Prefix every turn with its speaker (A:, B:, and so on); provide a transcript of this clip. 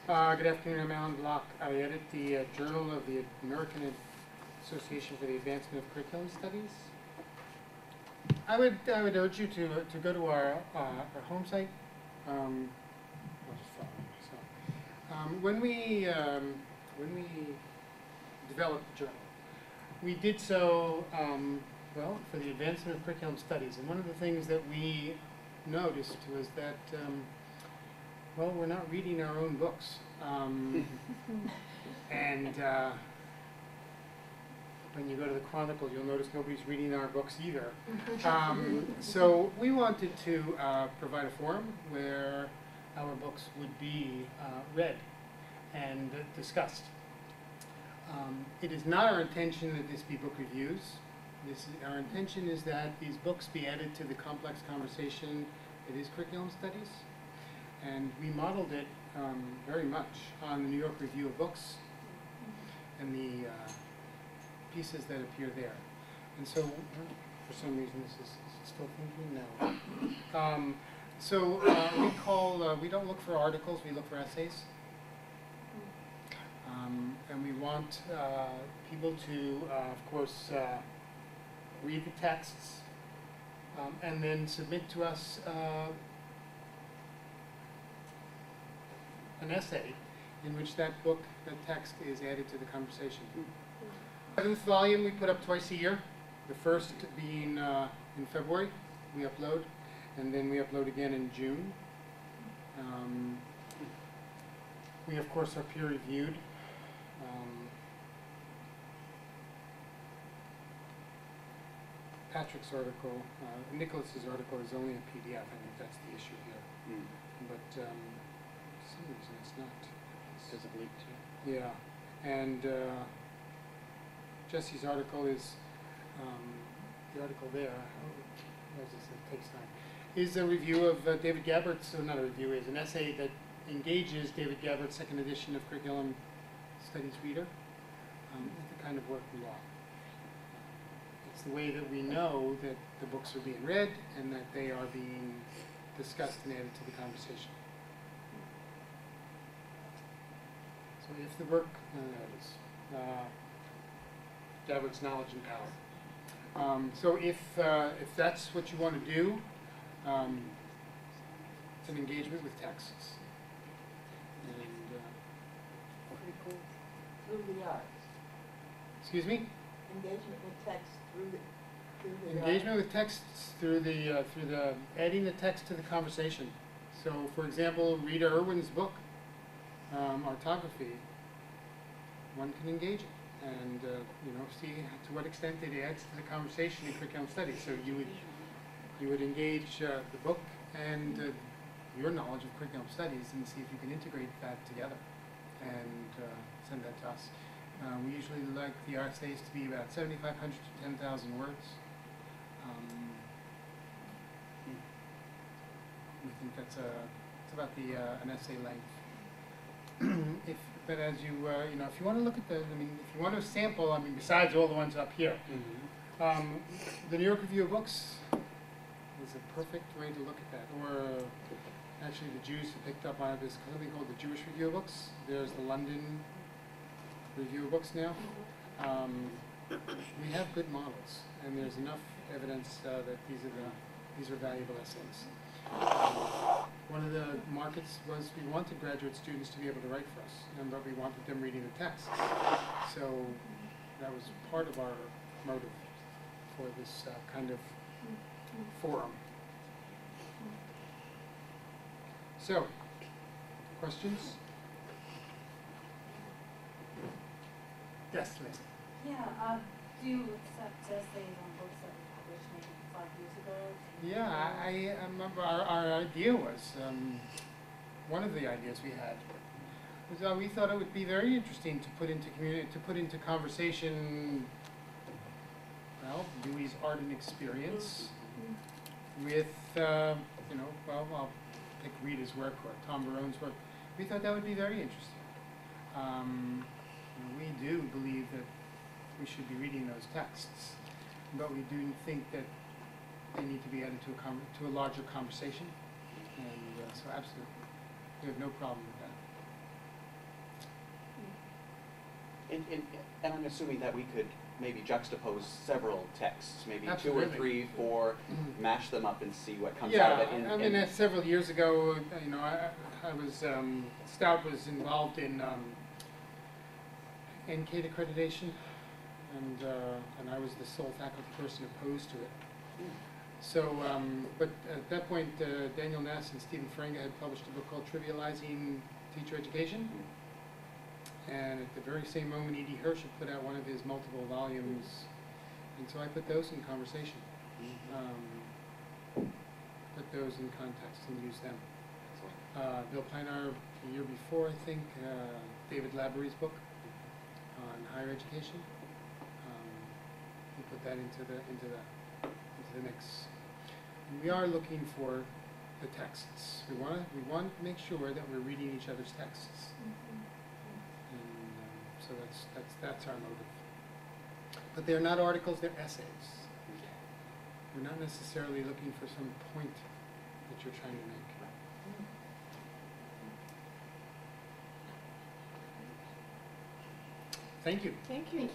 A: Good afternoon, I'm Alan Block. I edit the Journal of the American Association for the Advancement of Curriculum Studies. I would urge you to go to our home site. I'll just follow. So, when we developed the journal, we did so well for the advancement of curriculum studies. And one of the things that we noticed was that well, we're not reading our own books. And when you go to the Chronicle, you'll notice nobody's reading our books either. So we wanted to provide a forum where our books would be read and discussed. It is not our intention that this be book reviews. Our intention is that these books be added to the complex conversation that is curriculum studies. And we modeled it very much on the New York Review of Books and the pieces that appear there. And so, for some reason, is it still thinking? No. We don't look for articles, we look for essays. And we want people to, of course, read the texts and then submit to us an essay in which that text is added to the conversation. The 7th volume we put up twice a year. The first being in February, we upload, and then we upload again in June. We, of course, are peer reviewed. Patrick's article, Nicholas's article is only a PDF. I think that's the issue here. But for some reason it's not.
B: Does it link to?
A: Yeah, and Jesse's article is the article there. As it takes time. Is a review of David Gabbert's. So not a review, is an essay that engages David Gabbert's second edition of Curriculum Studies Reader. It's the kind of work we want. It's the way that we know that the books are being read and that they are being discussed and added to the conversation. So if the work, there it is, Gabbert's Knowledge and Power. So if that's what you want to do, it's an engagement with texts. And,
C: pretty cool. Through the arts.
A: Excuse me?
C: Engagement with text through the
A: Engagement with texts through the adding the text to the conversation. So, for example, Rita Irwin's book, Orthography, one can engage it and see to what extent it adds to the conversation in curriculum studies. So you would engage the book and your knowledge of curriculum studies and see if you can integrate that together and send that to us. We usually like the essays to be about 7,500 to 10,000 words. We think that's it's about an essay length. But as if you want to look at if you want to sample, besides all the ones up here, the New York Review of Books is a perfect way to look at that. Or actually, the Jews who picked up on it is something called the Jewish Review of Books. There's the London Review of Books now. We have good models, and there's enough evidence that these are valuable essays. One of the markets was we wanted graduate students to be able to write for us, but we wanted them reading the texts. So that was part of our motive for this kind of forum. So, questions? Yes, Liz.
D: Yeah, do you accept essays on books that were published maybe 5 years ago?
A: Yeah, I remember our idea was, one of the ideas we had was we thought it would be very interesting to put into conversation, well, Dewey's art and experience with, I'll pick Rita's work or Tom Barone's work. We thought that would be very interesting. We do believe that we should be reading those texts, but we do think that they need to be added to a larger conversation, and so absolutely, we have no problem with that.
E: And I'm assuming that we could maybe juxtapose several texts, maybe
A: Absolutely.
E: 2 or 3, 4, mash them up and see what comes
A: Yeah,
E: out of it.
A: I mean, several years ago, you know, I was, Stout was involved in NCATE accreditation, and I was the sole faculty person opposed to it. So, but at that point, Daniel Ness and Stephen Ferenga had published a book called Trivializing Teacher Education. And at the very same moment, E.D. Hirsch had put out one of his multiple volumes, and so I put those in conversation, put those in context and used them. Bill Pinar, the year before, I think, David Labourie's book on higher education. We put that into the mix. And we are looking for the texts. We want to make sure that we're reading each other's texts. So that's our motive. But they're not articles, they're essays. We're not necessarily looking for some point that you're trying to make. Thank you.
C: Thank you.